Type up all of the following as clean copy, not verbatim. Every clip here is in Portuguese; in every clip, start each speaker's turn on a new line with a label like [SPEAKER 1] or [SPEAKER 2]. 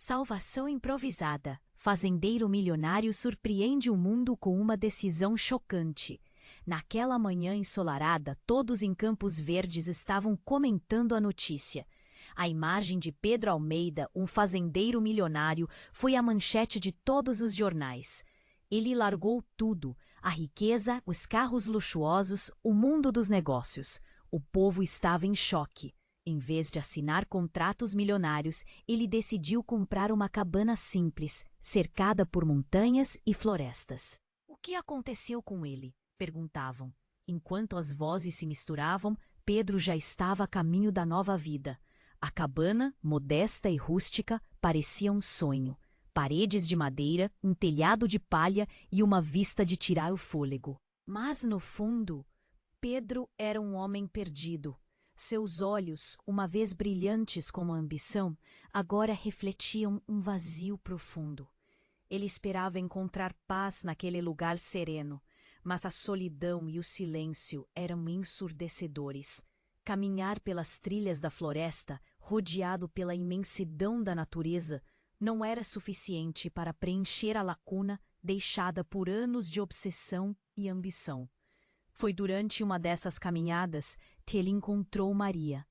[SPEAKER 1] Salvação improvisada. Fazendeiro milionário surpreende o mundo com uma decisão chocante. Naquela manhã ensolarada, todos em Campos Verdes estavam comentando a notícia. A imagem de Pedro Almeida, um fazendeiro milionário, foi a manchete de todos os jornais. Ele largou tudo: a riqueza, os carros luxuosos, o mundo dos negócios. O povo estava em choque. Em vez de assinar contratos milionários, ele decidiu comprar uma cabana simples, cercada por montanhas e florestas. O que aconteceu com ele? Perguntavam. Enquanto as vozes se misturavam, Pedro já estava a caminho da nova vida. A cabana, modesta e rústica, parecia um sonho. Paredes de madeira, um telhado de palha e uma vista de tirar o fôlego. Mas, no fundo, Pedro era um homem perdido. Seus olhos, uma vez brilhantes como a ambição, agora refletiam um vazio profundo. Ele esperava encontrar paz naquele lugar sereno, mas a solidão e o silêncio eram ensurdecedores. Caminhar pelas trilhas da floresta, rodeado pela imensidão da natureza, não era suficiente para preencher a lacuna deixada por anos de obsessão e ambição. Foi durante uma dessas caminhadas que ele encontrou Maria,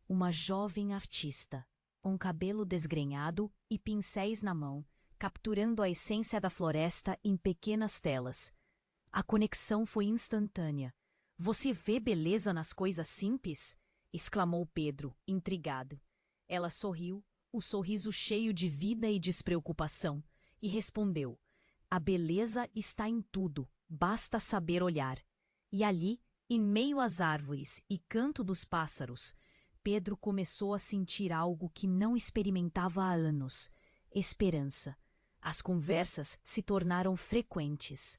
[SPEAKER 1] uma jovem artista, um cabelo desgrenhado e pincéis na mão, capturando a essência da floresta em pequenas telas. A conexão foi instantânea. "Você vê beleza nas coisas simples?" exclamou Pedro, intrigado. Ela sorriu, o sorriso cheio de vida e despreocupação, e respondeu: "A beleza está em tudo, basta saber olhar." E ali, em meio às árvores e canto dos pássaros, Pedro começou a sentir algo que não experimentava há anos: esperança. As conversas se tornaram frequentes.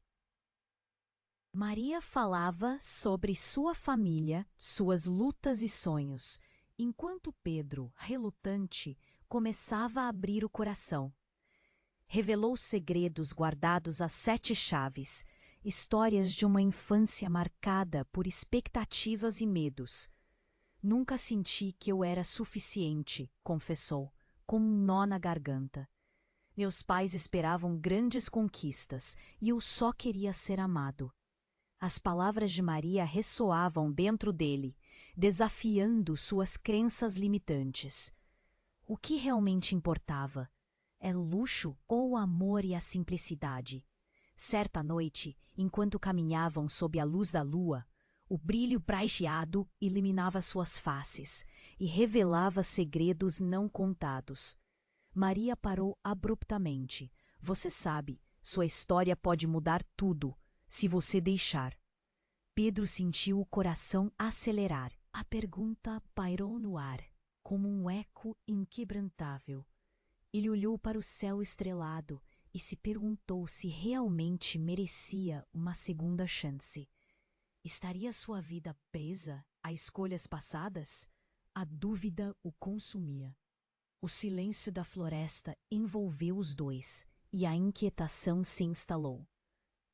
[SPEAKER 1] Maria falava sobre sua família, suas lutas e sonhos, enquanto Pedro, relutante, começava a abrir o coração. Revelou segredos guardados às 7 chaves, histórias de uma infância marcada por expectativas e medos. "Nunca senti que eu era suficiente", confessou, com um nó na garganta. "Meus pais esperavam grandes conquistas e eu só queria ser amado." As palavras de Maria ressoavam dentro dele, desafiando suas crenças limitantes. O que realmente importava? É luxo ou o amor e a simplicidade? Certa noite, enquanto caminhavam sob a luz da lua, o brilho prateado iluminava suas faces e revelava segredos não contados. Maria parou abruptamente. "Você sabe, sua história pode mudar tudo, se você deixar." Pedro sentiu o coração acelerar. A pergunta pairou no ar, como um eco inquebrantável. Ele olhou para o céu estrelado e se perguntou se realmente merecia uma segunda chance. Estaria sua vida presa a escolhas passadas? A dúvida o consumia. O silêncio da floresta envolveu os dois e a inquietação se instalou.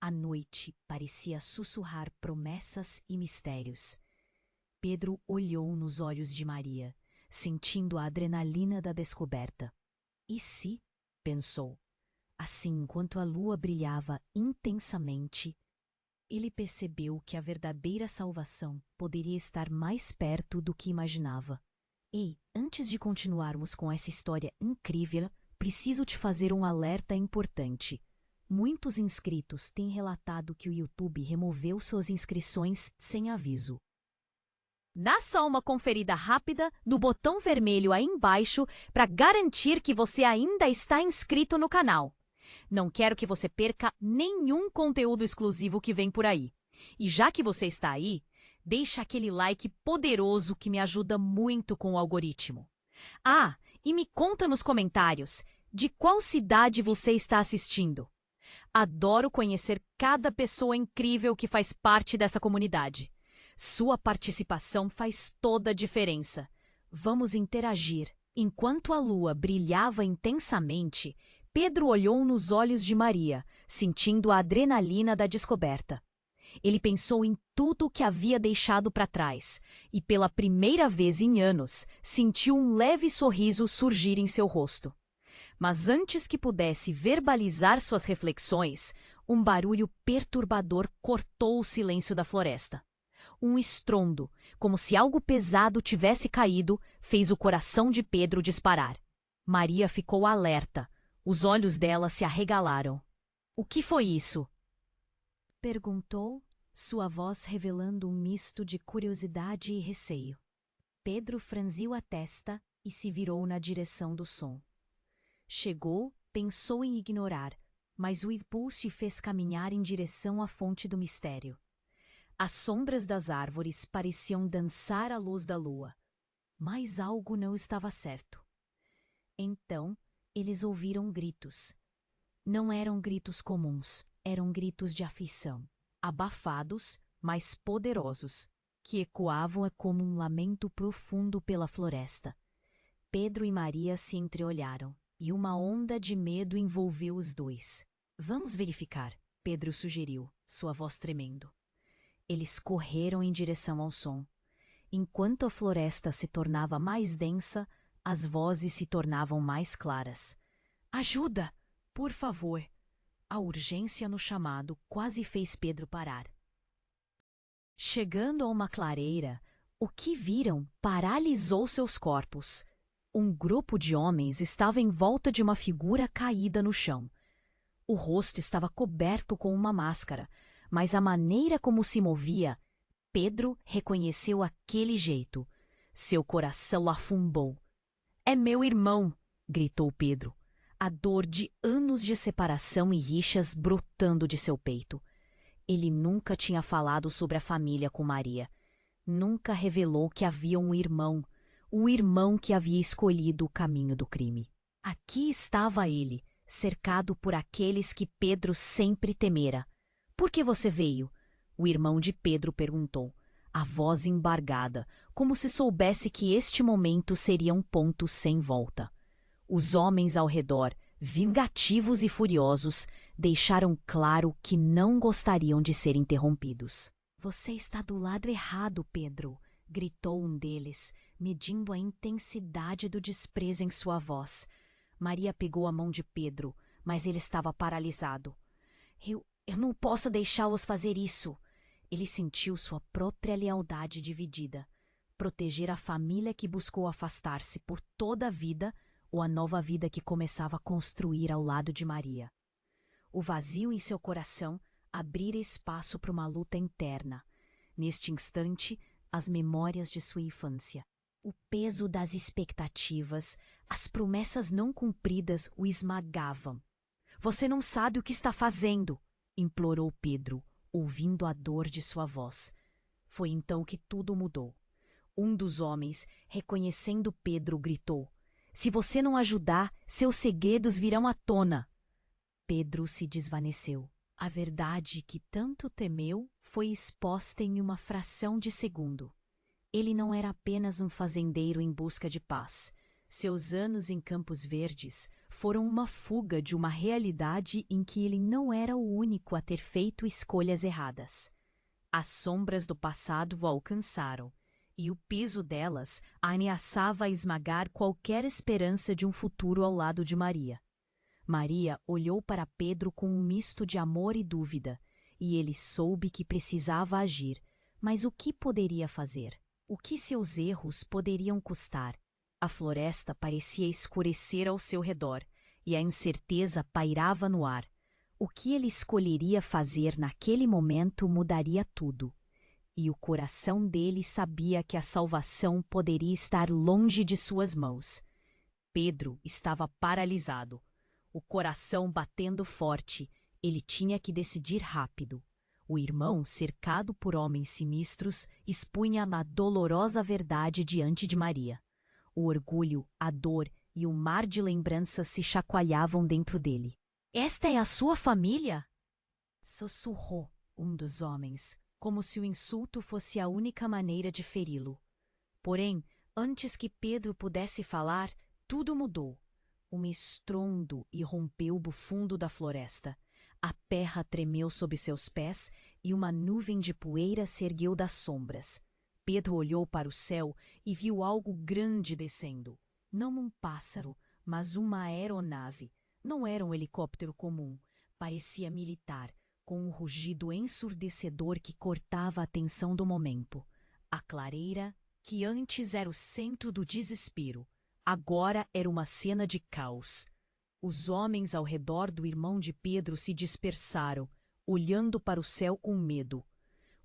[SPEAKER 1] A noite parecia sussurrar promessas e mistérios. Pedro olhou nos olhos de Maria, sentindo a adrenalina da descoberta. "E se?" pensou. Assim, enquanto a lua brilhava intensamente, ele percebeu que a verdadeira salvação poderia estar mais perto do que imaginava. "Ei, antes de continuarmos com essa história incrível, preciso te fazer um alerta importante. Muitos inscritos têm relatado que o YouTube removeu suas inscrições sem aviso. Dá só uma conferida rápida no botão vermelho aí embaixo para garantir que você ainda está inscrito no canal. Não quero que você perca nenhum conteúdo exclusivo que vem por aí. E já que você está aí, deixa aquele like poderoso que me ajuda muito com o algoritmo. Ah, e me conta nos comentários de qual cidade você está assistindo. Adoro conhecer cada pessoa incrível que faz parte dessa comunidade. Sua participação faz toda a diferença. Vamos interagir. Enquanto a lua brilhava intensamente, Pedro olhou nos olhos de Maria, sentindo a adrenalina da descoberta. Ele pensou em tudo o que havia deixado para trás e, pela primeira vez em anos, sentiu um leve sorriso surgir em seu rosto. Mas antes que pudesse verbalizar suas reflexões, um barulho perturbador cortou o silêncio da floresta. Um estrondo, como se algo pesado tivesse caído, fez o coração de Pedro disparar. Maria ficou alerta. Os olhos dela se arregalaram. "O que foi isso?" perguntou, sua voz revelando um misto de curiosidade e receio. Pedro franziu a testa e se virou na direção do som. Chegou, pensou em ignorar, mas o impulso o fez caminhar em direção à fonte do mistério. As sombras das árvores pareciam dançar à luz da lua, mas algo não estava certo. Então, eles ouviram gritos. Não eram gritos comuns, eram gritos de aflição, abafados, mas poderosos, que ecoavam como um lamento profundo pela floresta. Pedro e Maria se entreolharam, e uma onda de medo envolveu os dois. "Vamos verificar", Pedro sugeriu, sua voz tremendo. Eles correram em direção ao som. Enquanto a floresta se tornava mais densa, as vozes se tornavam mais claras. "Ajuda! Por favor!" A urgência no chamado quase fez Pedro parar. Chegando a uma clareira, o que viram paralisou seus corpos. Um grupo de homens estava em volta de uma figura caída no chão. O rosto estava coberto com uma máscara, mas a maneira como se movia, Pedro reconheceu aquele jeito. Seu coração afundou. "É meu irmão!" gritou Pedro, a dor de anos de separação e rixas brotando de seu peito. Ele nunca tinha falado sobre a família com Maria. Nunca revelou que havia um irmão, o irmão que havia escolhido o caminho do crime. Aqui estava ele, cercado por aqueles que Pedro sempre temera. "Por que você veio?" o irmão de Pedro perguntou, a voz embargada, como se soubesse que este momento seria um ponto sem volta. Os homens ao redor, vingativos e furiosos, deixaram claro que não gostariam de ser interrompidos. "Você está do lado errado, Pedro", gritou um deles, medindo a intensidade do desprezo em sua voz. Maria pegou a mão de Pedro, mas ele estava paralisado. Eu não posso deixá-los fazer isso." Ele sentiu sua própria lealdade dividida. Proteger a família que buscou afastar-se por toda a vida ou a nova vida que começava a construir ao lado de Maria. O vazio em seu coração abrira espaço para uma luta interna. Neste instante, as memórias de sua infância, o peso das expectativas, as promessas não cumpridas o esmagavam. "Você não sabe o que está fazendo", implorou Pedro, ouvindo a dor de sua voz. Foi então que tudo mudou. Um dos homens, reconhecendo Pedro, gritou: "Se você não ajudar, seus segredos virão à tona." Pedro se desvaneceu. A verdade que tanto temeu foi exposta em uma fração de segundo. Ele não era apenas um fazendeiro em busca de paz. Seus anos em Campos Verdes foram uma fuga de uma realidade em que ele não era o único a ter feito escolhas erradas. As sombras do passado o alcançaram, e o peso delas ameaçava esmagar qualquer esperança de um futuro ao lado de Maria. Maria olhou para Pedro com um misto de amor e dúvida, e ele soube que precisava agir, mas o que poderia fazer? O que seus erros poderiam custar? A floresta parecia escurecer ao seu redor, e a incerteza pairava no ar. O que ele escolheria fazer naquele momento mudaria tudo. E o coração dele sabia que a salvação poderia estar longe de suas mãos. Pedro estava paralisado, o coração batendo forte. Ele tinha que decidir rápido. O irmão, cercado por homens sinistros, expunha a dolorosa verdade diante de Maria. O orgulho, a dor e o mar de lembranças se chacoalhavam dentro dele. "Esta é a sua família?" sussurrou um dos homens, como se o insulto fosse a única maneira de feri-lo. Porém, antes que Pedro pudesse falar, tudo mudou. Um estrondo irrompeu o fundo da floresta. A terra tremeu sob seus pés e uma nuvem de poeira se ergueu das sombras. Pedro olhou para o céu e viu algo grande descendo. Não um pássaro, Mas uma aeronave, não era um helicóptero comum, parecia militar, com um rugido ensurdecedor que cortava a atenção do momento. A clareira, que antes era o centro do desespero, agora era uma cena de caos. Os homens ao redor do irmão de Pedro se dispersaram, olhando para o céu com medo.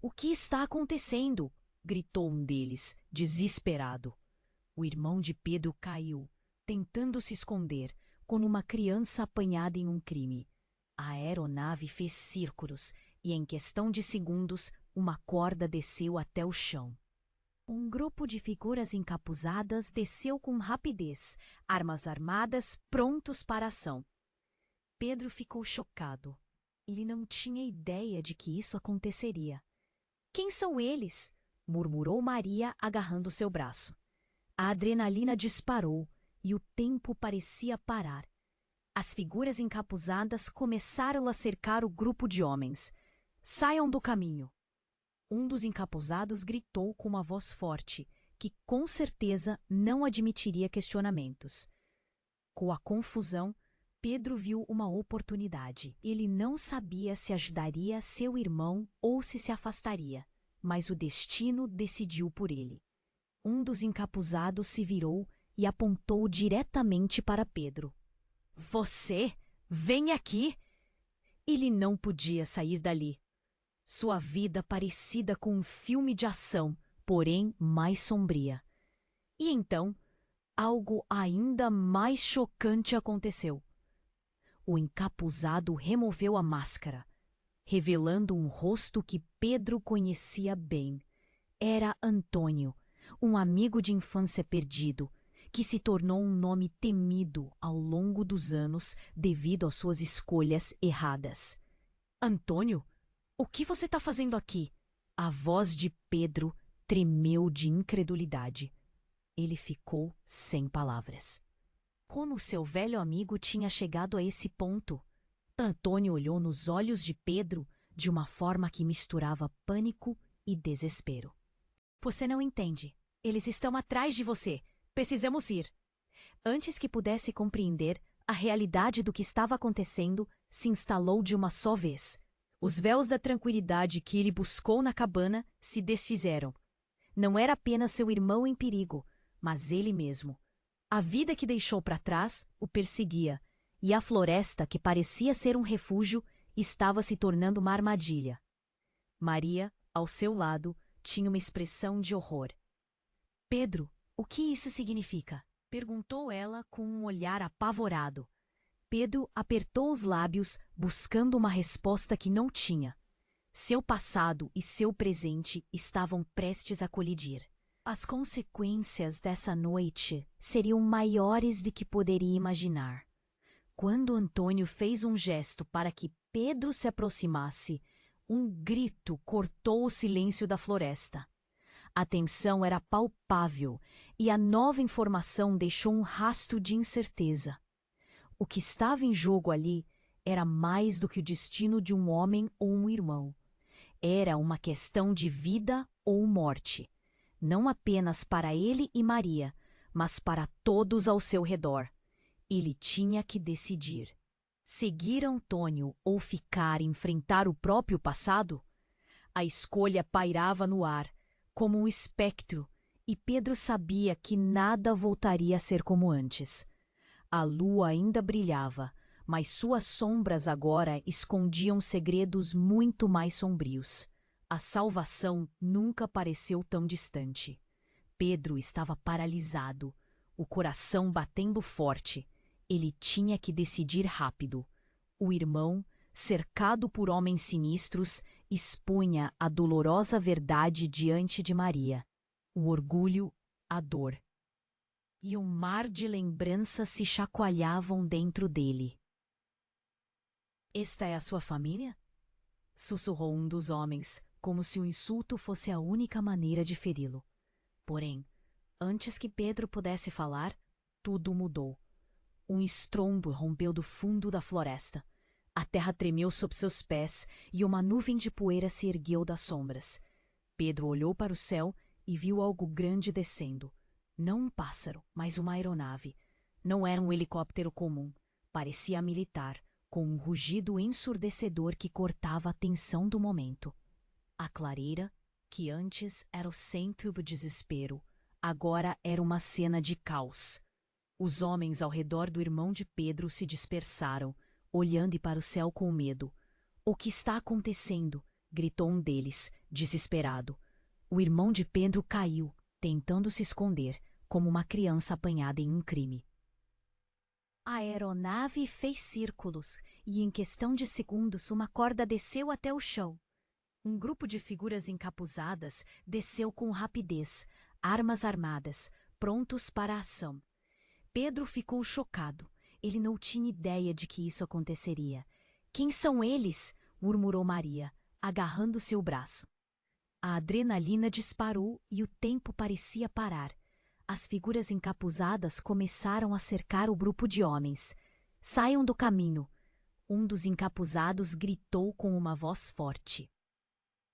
[SPEAKER 1] "O que está acontecendo?" gritou um deles, desesperado. O irmão de Pedro caiu, tentando se esconder, como uma criança apanhada em um crime. A aeronave fez círculos e, em questão de segundos, uma corda desceu até o chão. Um grupo de figuras encapuzadas desceu com rapidez, armas armadas, prontos para a ação. Pedro ficou chocado. Ele não tinha ideia de que isso aconteceria. "Quem são eles?" murmurou Maria, agarrando seu braço. A adrenalina disparou e o tempo parecia parar. As figuras encapuzadas começaram a cercar o grupo de homens. "Saiam do caminho!" Um dos encapuzados gritou com uma voz forte, que com certeza não admitiria questionamentos. Com a confusão, Pedro viu uma oportunidade. Ele não sabia se ajudaria seu irmão ou se afastaria, mas o destino decidiu por ele. Um dos encapuzados se virou e apontou diretamente para Pedro. "Você? Vem aqui!" Ele não podia sair dali. Sua vida parecida com um filme de ação, porém mais sombria. E então, algo ainda mais chocante aconteceu. O encapuzado removeu a máscara, revelando um rosto que Pedro conhecia bem. Era Antônio, um amigo de infância perdido, que se tornou um nome temido ao longo dos anos devido às suas escolhas erradas. "Antônio? O que você está fazendo aqui?" A voz de Pedro tremeu de incredulidade. Ele ficou sem palavras. Como seu velho amigo tinha chegado a esse ponto? Antônio olhou nos olhos de Pedro de uma forma que misturava pânico e desespero. "Você não entende. Eles estão atrás de você. Precisamos ir." Antes que pudesse compreender, a realidade do que estava acontecendo se instalou de uma só vez. Os véus da tranquilidade que ele buscou na cabana se desfizeram. Não era apenas seu irmão em perigo, mas ele mesmo. A vida que deixou para trás o perseguia, e a floresta, que parecia ser um refúgio, estava se tornando uma armadilha. Maria, ao seu lado, tinha uma expressão de horror. "Pedro, o que isso significa?" perguntou ela com um olhar apavorado. Pedro apertou os lábios, buscando uma resposta que não tinha. Seu passado e seu presente estavam prestes a colidir. As consequências dessa noite seriam maiores do que poderia imaginar. Quando Antônio fez um gesto para que Pedro se aproximasse, um grito cortou o silêncio da floresta. A tensão era palpável e a nova informação deixou um rastro de incerteza. O que estava em jogo ali era mais do que o destino de um homem ou um irmão. Era uma questão de vida ou morte, não apenas para ele e Maria, mas para todos ao seu redor. Ele tinha que decidir. Seguir Antônio ou ficar e enfrentar o próprio passado? A escolha pairava no ar, como um espectro, e Pedro sabia que nada voltaria a ser como antes. A lua ainda brilhava, mas suas sombras agora escondiam segredos muito mais sombrios. A salvação nunca pareceu tão distante. Pedro estava paralisado, o coração batendo forte. Ele tinha que decidir rápido. O irmão, cercado por homens sinistros, expunha a dolorosa verdade diante de Maria. O orgulho, a dor. E um mar de lembranças se chacoalhavam dentro dele. "Esta é a sua família?" sussurrou um dos homens, como se o insulto fosse a única maneira de feri-lo. Porém, antes que Pedro pudesse falar, tudo mudou. Um estrondo rompeu do fundo da floresta. A terra tremeu sob seus pés e uma nuvem de poeira se ergueu das sombras. Pedro olhou para o céu e viu algo grande descendo. Não um pássaro, mas uma aeronave. Não era um helicóptero comum. Parecia militar, com um rugido ensurdecedor que cortava a tensão do momento. A clareira, que antes era o centro do desespero, agora era uma cena de caos. Os homens ao redor do irmão de Pedro se dispersaram, olhando para o céu com medo. "O que está acontecendo?" gritou um deles, desesperado. O irmão de Pedro caiu, tentando se esconder, como uma criança apanhada em um crime. A aeronave fez círculos e, em questão de segundos, uma corda desceu até o chão. Um grupo de figuras encapuzadas desceu com rapidez, armas armadas, prontos para a ação. Pedro ficou chocado. Ele não tinha ideia de que isso aconteceria. "Quem são eles?" murmurou Maria, agarrando seu braço. A adrenalina disparou e o tempo parecia parar. As figuras encapuzadas começaram a cercar o grupo de homens. "Saiam do caminho!" Um dos encapuzados gritou com uma voz forte.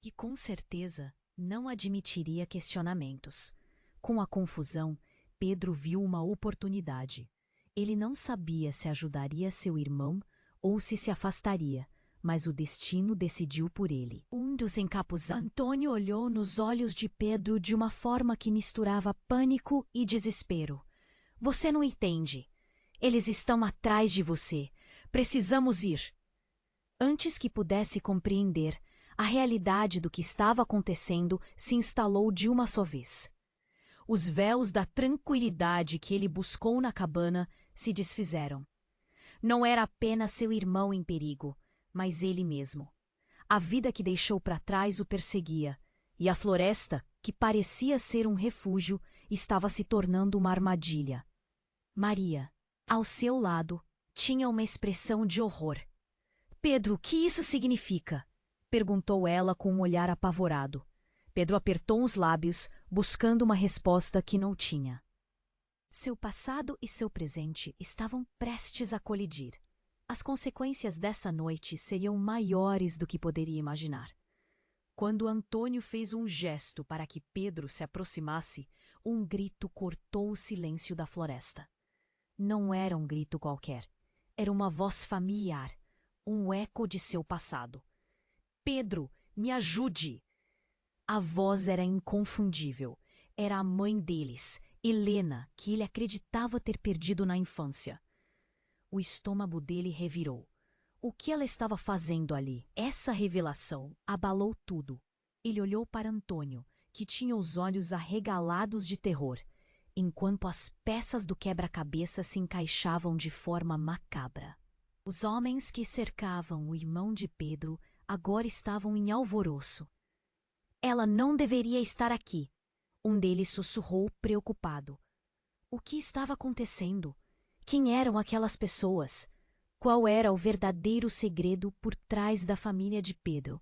[SPEAKER 1] E com certeza não admitiria questionamentos. Com a confusão, Pedro viu uma oportunidade. Ele não sabia se ajudaria seu irmão ou se afastaria, mas o destino decidiu por ele. Um dos encapuzados, Antônio, olhou nos olhos de Pedro de uma forma que misturava pânico e desespero. "Você não entende. Eles estão atrás de você. Precisamos ir." Antes que pudesse compreender, a realidade do que estava acontecendo se instalou de uma só vez. Os véus da tranquilidade que ele buscou na cabana se desfizeram. Não era apenas seu irmão em perigo, mas ele mesmo. A vida que deixou para trás o perseguia, e a floresta, que parecia ser um refúgio, estava se tornando uma armadilha. Maria, ao seu lado, tinha uma expressão de horror. "Pedro, o que isso significa?" perguntou ela com um olhar apavorado. Pedro apertou os lábios, buscando uma resposta que não tinha. Seu passado e seu presente estavam prestes a colidir. As consequências dessa noite seriam maiores do que poderia imaginar. Quando Antônio fez um gesto para que Pedro se aproximasse, um grito cortou o silêncio da floresta. Não era um grito qualquer. Era uma voz familiar, um eco de seu passado. "Pedro, me ajude!" A voz era inconfundível. Era a mãe deles, Helena, que ele acreditava ter perdido na infância. O estômago dele revirou. O que ela estava fazendo ali? Essa revelação abalou tudo. Ele olhou para Antônio, que tinha os olhos arregalados de terror, enquanto as peças do quebra-cabeça se encaixavam de forma macabra. Os homens que cercavam o irmão de Pedro agora estavam em alvoroço. "Ela não deveria estar aqui," um deles sussurrou preocupado. O que estava acontecendo? Quem eram aquelas pessoas? Qual era o verdadeiro segredo por trás da família de Pedro?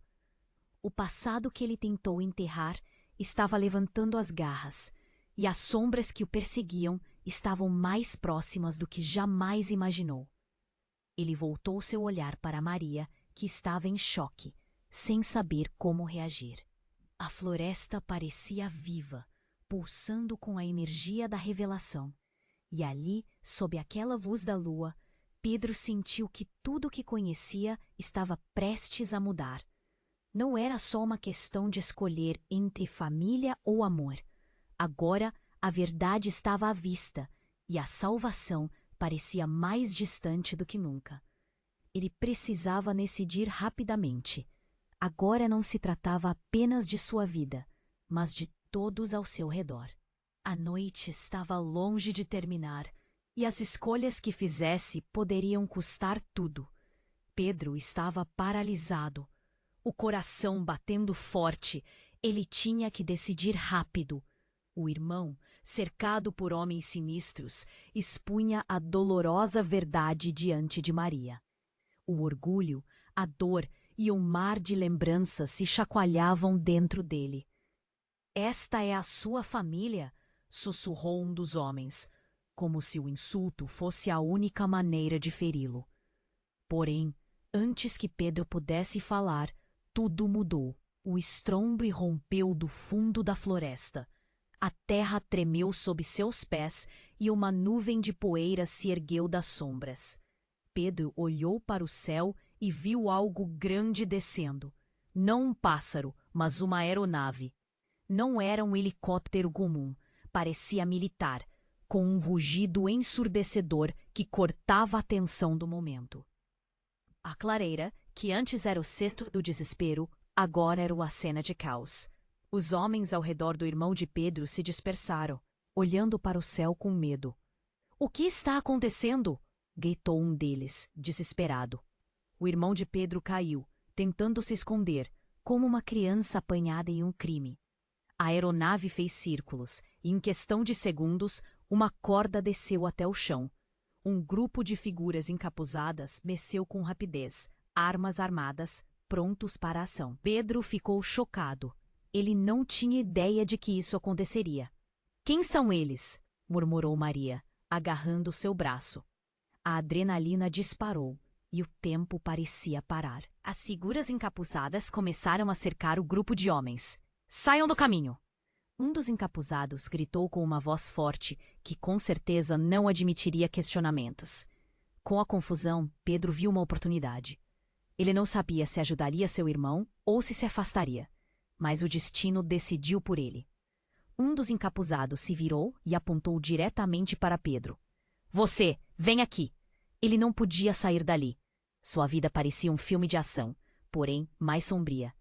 [SPEAKER 1] O passado que ele tentou enterrar estava levantando as garras, e as sombras que o perseguiam estavam mais próximas do que jamais imaginou. Ele voltou seu olhar para Maria, que estava em choque, sem saber como reagir. A floresta parecia viva, pulsando com a energia da revelação. E ali, sob aquela luz da lua, Pedro sentiu que tudo o que conhecia estava prestes a mudar. Não era só uma questão de escolher entre família ou amor. Agora, a verdade estava à vista, e a salvação parecia mais distante do que nunca. Ele precisava decidir rapidamente. Agora não se tratava apenas de sua vida, mas de todos ao seu redor. A noite estava longe de terminar, e as escolhas que fizesse poderiam custar tudo. Pedro estava paralisado, o coração batendo forte. Ele tinha que decidir rápido. O irmão, cercado por homens sinistros, expunha a dolorosa verdade diante de Maria. O orgulho, a dor e um mar de lembranças se chacoalhavam dentro dele. "Esta é a sua família?" sussurrou um dos homens, como se o insulto fosse a única maneira de feri-lo. Porém, antes que Pedro pudesse falar, tudo mudou. O estrondo irrompeu do fundo da floresta. A terra tremeu sob seus pés e uma nuvem de poeira se ergueu das sombras. Pedro olhou para o céu e viu algo grande descendo. Não um pássaro, mas uma aeronave. Não era um helicóptero comum, parecia militar, com um rugido ensurdecedor que cortava a tensão do momento. A clareira, que antes era o cesto do desespero, agora era uma cena de caos. Os homens ao redor do irmão de Pedro se dispersaram, olhando para o céu com medo. "O que está acontecendo?" gritou um deles, desesperado. O irmão de Pedro caiu, tentando se esconder, como uma criança apanhada em um crime. A aeronave fez círculos e, em questão de segundos, uma corda desceu até o chão. Um grupo de figuras encapuzadas mexeu com rapidez, armas armadas, prontos para a ação. Pedro ficou chocado. Ele não tinha ideia de que isso aconteceria. "Quem são eles?" murmurou Maria, agarrando seu braço. A adrenalina disparou e o tempo parecia parar. As figuras encapuzadas começaram a cercar o grupo de homens. "Saiam do caminho!" Um dos encapuzados gritou com uma voz forte, que com certeza não admitiria questionamentos. Com a confusão, Pedro viu uma oportunidade. Ele não sabia se ajudaria seu irmão ou se afastaria, mas o destino decidiu por ele. Um dos encapuzados se virou e apontou diretamente para Pedro. "Você, vem aqui!" Ele não podia sair dali. Sua vida parecia um filme de ação, porém mais sombria.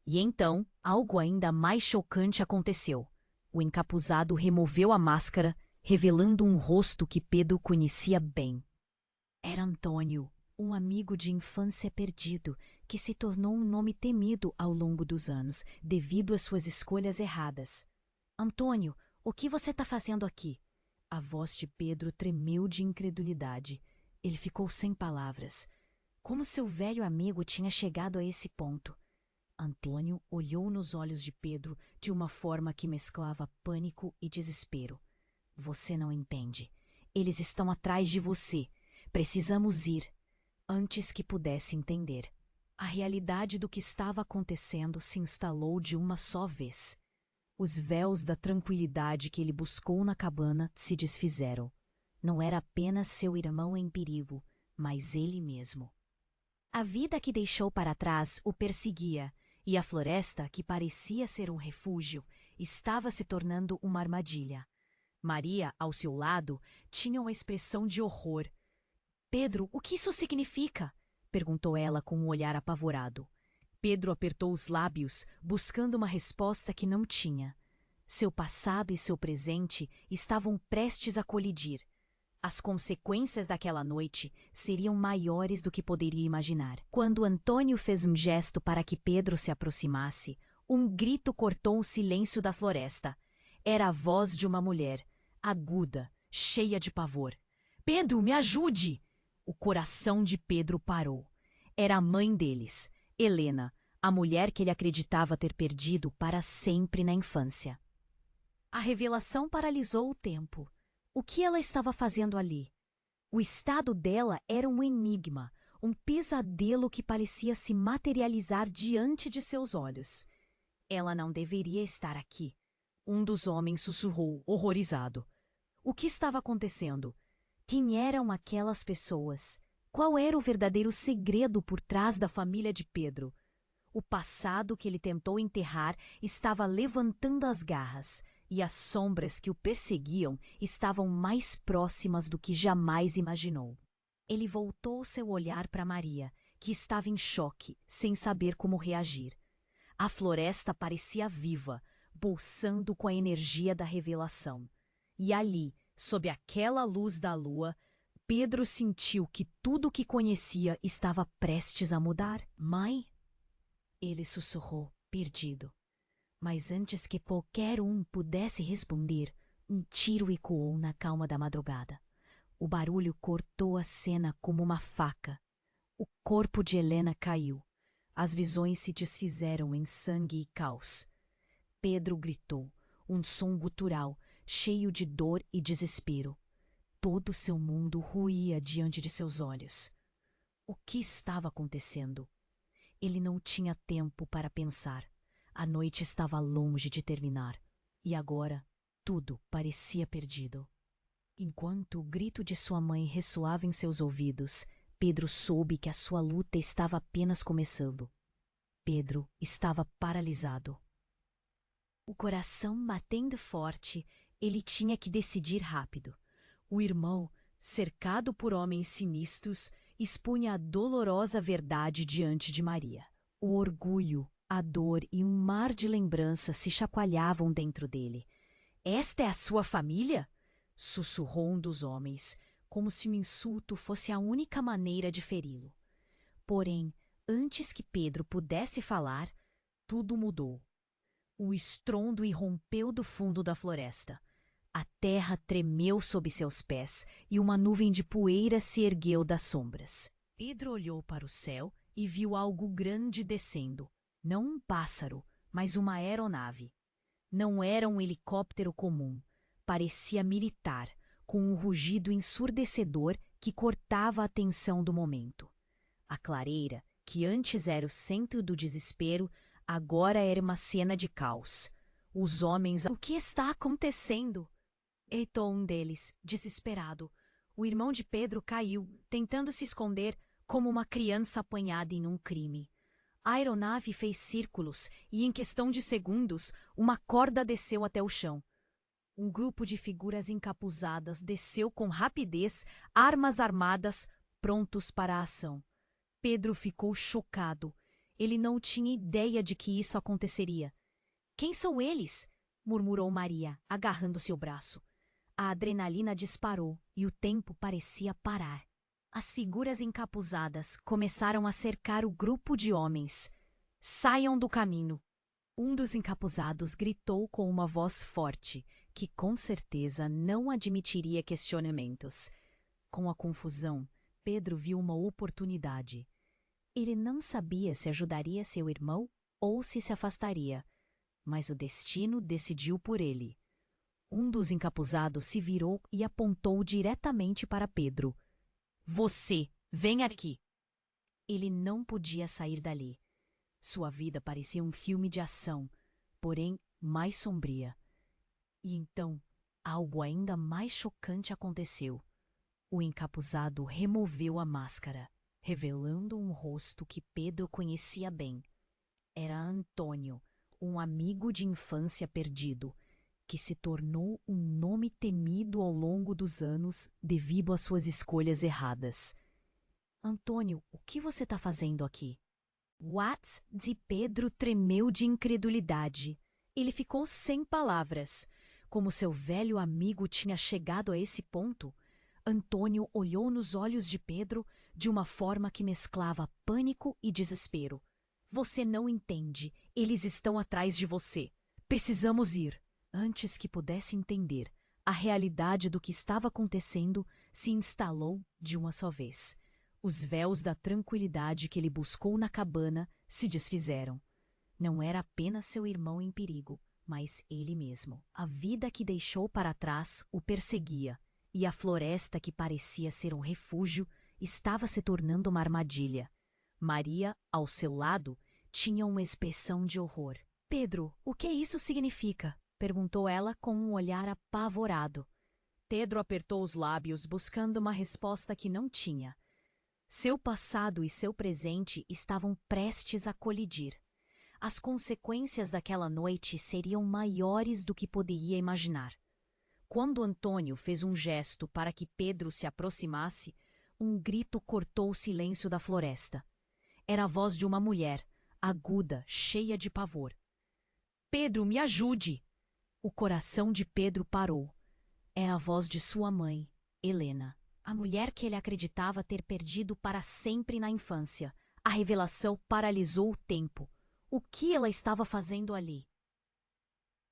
[SPEAKER 1] E então, algo ainda mais chocante aconteceu. O encapuzado removeu a máscara, revelando um rosto que Pedro conhecia bem. Era Antônio, um amigo de infância perdido, que se tornou um nome temido ao longo dos anos, devido às suas escolhas erradas. "Antônio, o que você está fazendo aqui?" A voz de Pedro tremeu de incredulidade. Ele ficou sem palavras. Como seu velho amigo tinha chegado a esse ponto? Antônio olhou nos olhos de Pedro de uma forma que mesclava pânico e desespero. "Você não entende. Eles estão atrás de você. Precisamos ir." Antes que pudesse entender, a realidade do que estava acontecendo se instalou de uma só vez. Os véus da tranquilidade que ele buscou na cabana se desfizeram. Não era apenas seu irmão em perigo, mas ele mesmo. A vida que deixou para trás o perseguia, e a floresta, que parecia ser um refúgio, estava se tornando uma armadilha. Maria, ao seu lado, tinha uma expressão de horror. "Pedro, o que isso significa?" perguntou ela com um olhar apavorado. Pedro apertou os lábios, buscando uma resposta que não tinha. Seu passado e seu presente estavam prestes a colidir. As consequências daquela noite seriam maiores do que poderia imaginar. Quando Antônio fez um gesto para que Pedro se aproximasse, um grito cortou o silêncio da floresta. Era a voz de uma mulher, aguda, cheia de pavor. "Pedro, me ajude!" O coração de Pedro parou. Era a mãe deles, Helena, a mulher que ele acreditava ter perdido para sempre na infância. A revelação paralisou o tempo. O que ela estava fazendo ali? O estado dela era um enigma, um pesadelo que parecia se materializar diante de seus olhos. "Ela não deveria estar aqui." Um dos homens sussurrou, horrorizado. O que estava acontecendo? Quem eram aquelas pessoas? Qual era o verdadeiro segredo por trás da família de Pedro? O passado que ele tentou enterrar estava levantando as garras, e as sombras que o perseguiam estavam mais próximas do que jamais imaginou. Ele voltou seu olhar para Maria, que estava em choque, sem saber como reagir. A floresta parecia viva, pulsando com a energia da revelação. E ali, sob aquela luz da lua, Pedro sentiu que tudo o que conhecia estava prestes a mudar. "Mãe?" Ele sussurrou, perdido. Mas antes que qualquer um pudesse responder, um tiro ecoou na calma da madrugada. O barulho cortou a cena como uma faca. O corpo de Helena caiu. As visões se desfizeram em sangue e caos. Pedro gritou, um som gutural, cheio de dor e desespero. Todo seu mundo ruía diante de seus olhos. O que estava acontecendo? Ele não tinha tempo para pensar. A noite estava longe de terminar, e agora tudo parecia perdido. Enquanto o grito de sua mãe ressoava em seus ouvidos, Pedro soube que a sua luta estava apenas começando. Pedro estava paralisado. O coração batendo forte, ele tinha que decidir rápido. O irmão, cercado por homens sinistros, expunha a dolorosa verdade diante de Maria. O orgulho, a dor e um mar de lembranças se chacoalhavam dentro dele. "Esta é a sua família?" sussurrou um dos homens, como se o insulto fosse a única maneira de feri-lo. Porém, antes que Pedro pudesse falar, tudo mudou. O estrondo irrompeu do fundo da floresta. A terra tremeu sob seus pés e uma nuvem de poeira se ergueu das sombras. Pedro olhou para o céu e viu algo grande descendo. Não um pássaro, mas uma aeronave. Não era um helicóptero comum. Parecia militar, com um rugido ensurdecedor que cortava a tensão do momento. A clareira, que antes era o centro do desespero, agora era uma cena de caos. Os homens... "O que está acontecendo?" Gritou um deles, desesperado. O irmão de Pedro caiu, tentando se esconder como uma criança apanhada em um crime. A aeronave fez círculos e, em questão de segundos, uma corda desceu até o chão. Um grupo de figuras encapuzadas desceu com rapidez, armas armadas, prontos para a ação. Pedro ficou chocado. Ele não tinha ideia de que isso aconteceria. "Quem são eles?" murmurou Maria, agarrando seu braço. A adrenalina disparou e o tempo parecia parar. As figuras encapuzadas começaram a cercar o grupo de homens. "Saiam do caminho!" Um dos encapuzados gritou com uma voz forte, que com certeza não admitiria questionamentos. Com a confusão, Pedro viu uma oportunidade. Ele não sabia se ajudaria seu irmão ou se afastaria, mas o destino decidiu por ele. Um dos encapuzados se virou e apontou diretamente para Pedro. "Você, vem aqui!" Ele não podia sair dali. Sua vida parecia um filme de ação, porém mais sombria. E então, algo ainda mais chocante aconteceu. O encapuzado removeu a máscara, revelando um rosto que Pedro conhecia bem. Era Antônio, um amigo de infância perdido, que se tornou um nome temido ao longo dos anos devido às suas escolhas erradas. "Antônio, o que você está fazendo aqui?" What? De Pedro tremeu de incredulidade. Ele ficou sem palavras. Como seu velho amigo tinha chegado a esse ponto? Antônio olhou nos olhos de Pedro de uma forma que mesclava pânico e desespero. "Você não entende. Eles estão atrás de você. Precisamos ir." Antes que pudesse entender, a realidade do que estava acontecendo se instalou de uma só vez. Os véus da tranquilidade que ele buscou na cabana se desfizeram. Não era apenas seu irmão em perigo, mas ele mesmo. A vida que deixou para trás o perseguia, e a floresta que parecia ser um refúgio estava se tornando uma armadilha. Maria, ao seu lado, tinha uma expressão de horror. "Pedro, o que isso significa?" perguntou ela com um olhar apavorado. Pedro apertou os lábios, buscando uma resposta que não tinha. Seu passado e seu presente estavam prestes a colidir. As consequências daquela noite seriam maiores do que poderia imaginar. Quando Antônio fez um gesto para que Pedro se aproximasse, um grito cortou o silêncio da floresta. Era a voz de uma mulher, aguda, cheia de pavor. "Pedro, me ajude!" O coração de Pedro parou. É a voz de sua mãe, Helena, a mulher que ele acreditava ter perdido para sempre na infância. A revelação paralisou o tempo. O que ela estava fazendo ali?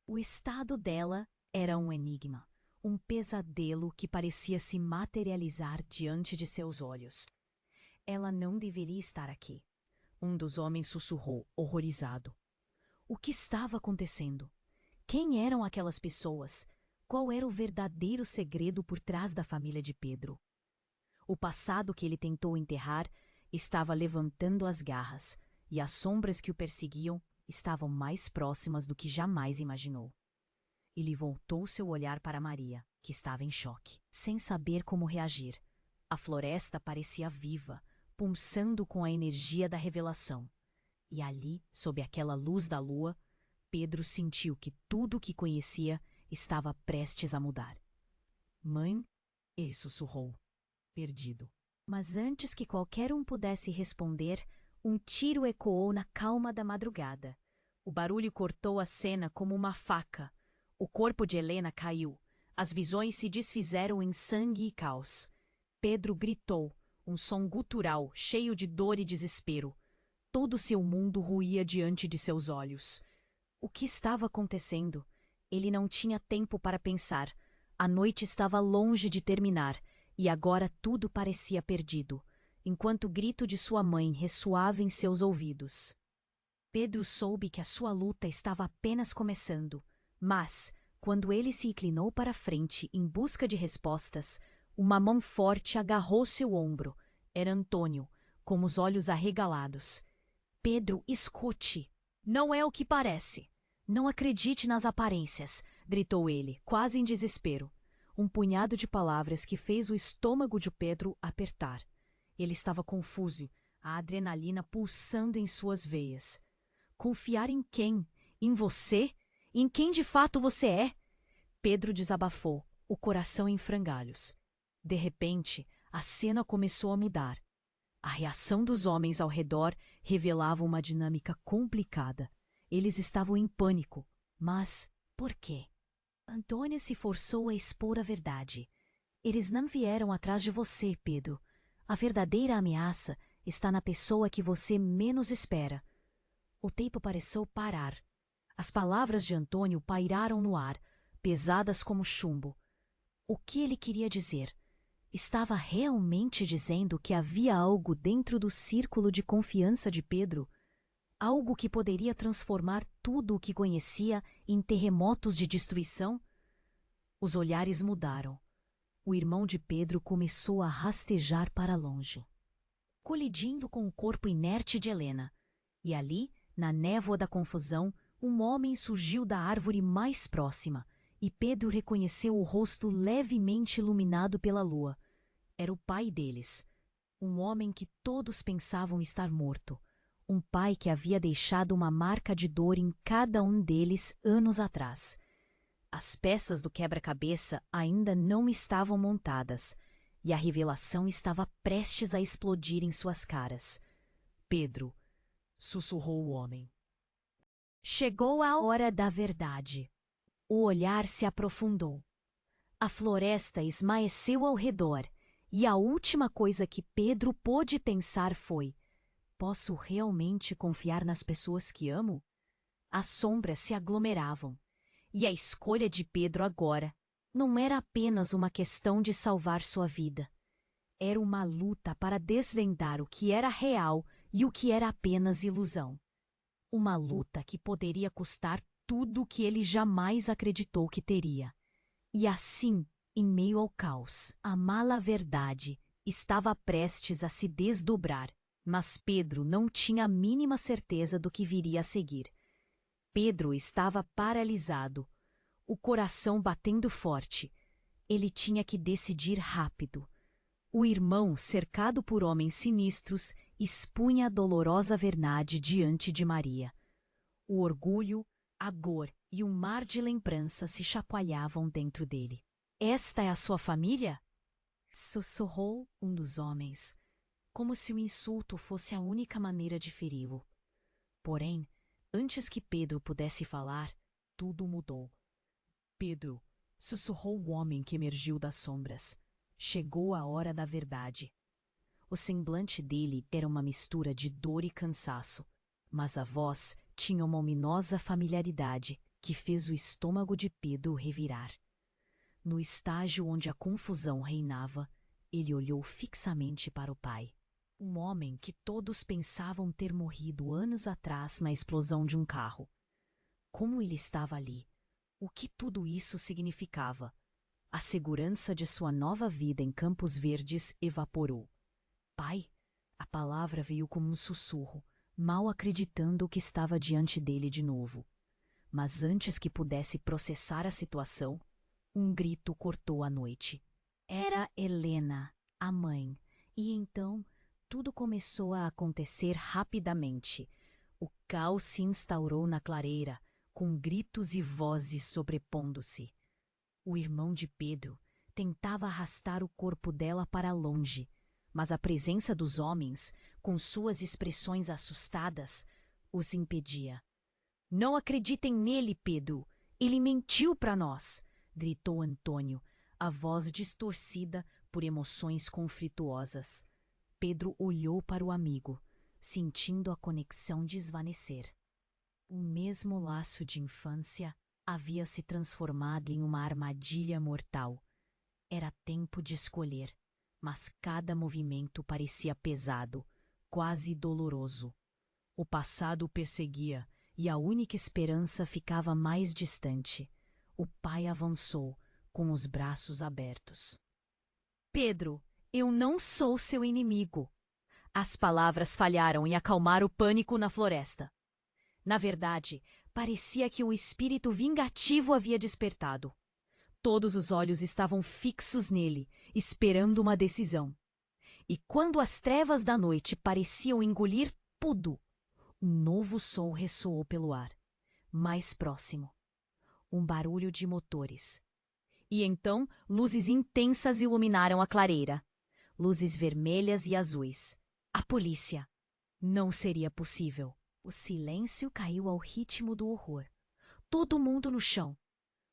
[SPEAKER 1] O estado dela era um enigma, um pesadelo que parecia se materializar diante de seus olhos. Ela não deveria estar aqui. Um dos homens sussurrou, horrorizado. O que estava acontecendo? Quem eram aquelas pessoas? Qual era o verdadeiro segredo por trás da família de Pedro? O passado que ele tentou enterrar estava levantando as garras, e as sombras que o perseguiam estavam mais próximas do que jamais imaginou. Ele voltou seu olhar para Maria, que estava em choque, sem saber como reagir. A floresta parecia viva, pulsando com a energia da revelação. E ali, sob aquela luz da lua, Pedro sentiu que tudo o que conhecia estava prestes a mudar. Mãe? Ele sussurrou, perdido. Mas antes que qualquer um pudesse responder, um tiro ecoou na calma da madrugada. O barulho cortou a cena como uma faca. O corpo de Helena caiu. As visões se desfizeram em sangue e caos. Pedro gritou, um som gutural, cheio de dor e desespero. Todo seu mundo ruía diante de seus olhos. O que estava acontecendo? Ele não tinha tempo para pensar. A noite estava longe de terminar, e agora tudo parecia perdido, enquanto o grito de sua mãe ressoava em seus ouvidos. Pedro soube que a sua luta estava apenas começando, mas, quando ele se inclinou para a frente em busca de respostas, uma mão forte agarrou seu ombro. Era Antônio, com os olhos arregalados. Pedro, escute! Não é o que parece. Não acredite nas aparências, gritou ele, quase em desespero. Um punhado de palavras que fez o estômago de Pedro apertar. Ele estava confuso, a adrenalina pulsando em suas veias. Confiar em quem? Em você? Em quem de fato você é? Pedro desabafou, o coração em frangalhos. De repente, a cena começou a mudar. A reação dos homens ao redor revelava uma dinâmica complicada. Eles estavam em pânico. Mas por quê? Antônia se forçou a expor a verdade. Eles não vieram atrás de você, Pedro. A verdadeira ameaça está na pessoa que você menos espera. O tempo pareceu parar. As palavras de Antônio pairaram no ar, pesadas como chumbo. O que ele queria dizer? Estava realmente dizendo que havia algo dentro do círculo de confiança de Pedro? Algo que poderia transformar tudo o que conhecia em terremotos de destruição? Os olhares mudaram. O irmão de Pedro começou a rastejar para longe, colidindo com o corpo inerte de Helena. E ali, na névoa da confusão, um homem surgiu da árvore mais próxima, e Pedro reconheceu o rosto levemente iluminado pela lua. Era o pai deles, um homem que todos pensavam estar morto, um pai que havia deixado uma marca de dor em cada um deles anos atrás. As peças do quebra-cabeça ainda não estavam montadas, e a revelação estava prestes a explodir em suas caras. Pedro, sussurrou o homem. Chegou a hora da verdade. O olhar se aprofundou. A floresta esmaeceu ao redor, e a última coisa que Pedro pôde pensar foi: posso realmente confiar nas pessoas que amo? As sombras se aglomeravam, e a escolha de Pedro agora não era apenas uma questão de salvar sua vida. Era uma luta para desvendar o que era real e o que era apenas ilusão. Uma luta que poderia custar tudo o que ele jamais acreditou que teria. E assim, em meio ao caos, a mala verdade estava prestes a se desdobrar, mas Pedro não tinha a mínima certeza do que viria a seguir. Pedro estava paralisado, o coração batendo forte. Ele tinha que decidir rápido. O irmão, cercado por homens sinistros, expunha a dolorosa verdade diante de Maria. O orgulho, a dor e um mar de lembranças se chacoalhavam dentro dele. Esta é a sua família? Sussurrou um dos homens, como se o insulto fosse a única maneira de feri-lo. Porém, antes que Pedro pudesse falar, tudo mudou. Pedro, sussurrou o homem que emergiu das sombras. Chegou a hora da verdade. O semblante dele era uma mistura de dor e cansaço, mas a voz tinha uma ominosa familiaridade que fez o estômago de Pedro revirar. No estágio onde a confusão reinava, ele olhou fixamente para o pai. Um homem que todos pensavam ter morrido anos atrás na explosão de um carro. Como ele estava ali? O que tudo isso significava? A segurança de sua nova vida em Campos Verdes evaporou. Pai? A palavra veio como um sussurro, mal acreditando que estava diante dele de novo. Mas antes que pudesse processar a situação, Um grito cortou a noite. Era Helena, a mãe, e então tudo começou a acontecer rapidamente. O caos se instaurou na clareira, com gritos e vozes sobrepondo-se. O irmão de Pedro tentava arrastar o corpo dela para longe, mas a presença dos homens, com suas expressões assustadas, os impedia. Não acreditem nele, Pedro! Ele mentiu para nós! Gritou Antônio, a voz distorcida por emoções conflituosas. Pedro olhou para o amigo, sentindo a conexão desvanecer. O mesmo laço de infância havia se transformado em uma armadilha mortal. Era tempo de escolher, mas cada movimento parecia pesado, quase doloroso. O passado o perseguia e a única esperança ficava mais distante. O pai avançou, com os braços abertos. Pedro, eu não sou seu inimigo. As palavras falharam em acalmar o pânico na floresta. Na verdade, parecia que o espírito vingativo havia despertado. Todos os olhos estavam fixos nele, esperando uma decisão. E quando as trevas da noite pareciam engolir tudo, um novo som ressoou pelo ar, mais próximo. Um barulho de motores. E então, luzes intensas iluminaram a clareira. Luzes vermelhas e azuis. A polícia. Não seria possível. O silêncio caiu ao ritmo do horror. Todo mundo no chão.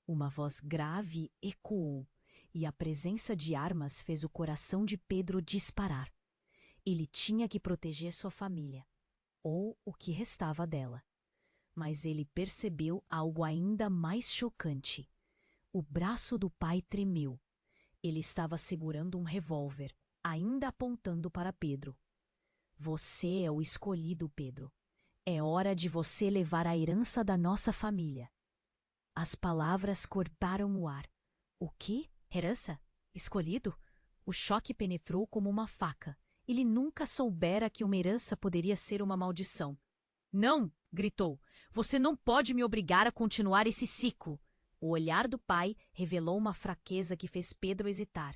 [SPEAKER 1] Uma voz grave ecoou, e a presença de armas fez o coração de Pedro disparar. Ele tinha que proteger sua família, ou o que restava dela. Mas ele percebeu algo ainda mais chocante. O braço do pai tremeu. Ele estava segurando um revólver, ainda apontando para Pedro. Você é o escolhido, Pedro. É hora de você levar a herança da nossa família. As palavras cortaram o ar. O quê? Herança? Escolhido? O choque penetrou como uma faca. Ele nunca soubera que uma herança poderia ser uma maldição. Não! Gritou. Você não pode me obrigar a continuar esse ciclo. O olhar do pai revelou uma fraqueza que fez Pedro hesitar.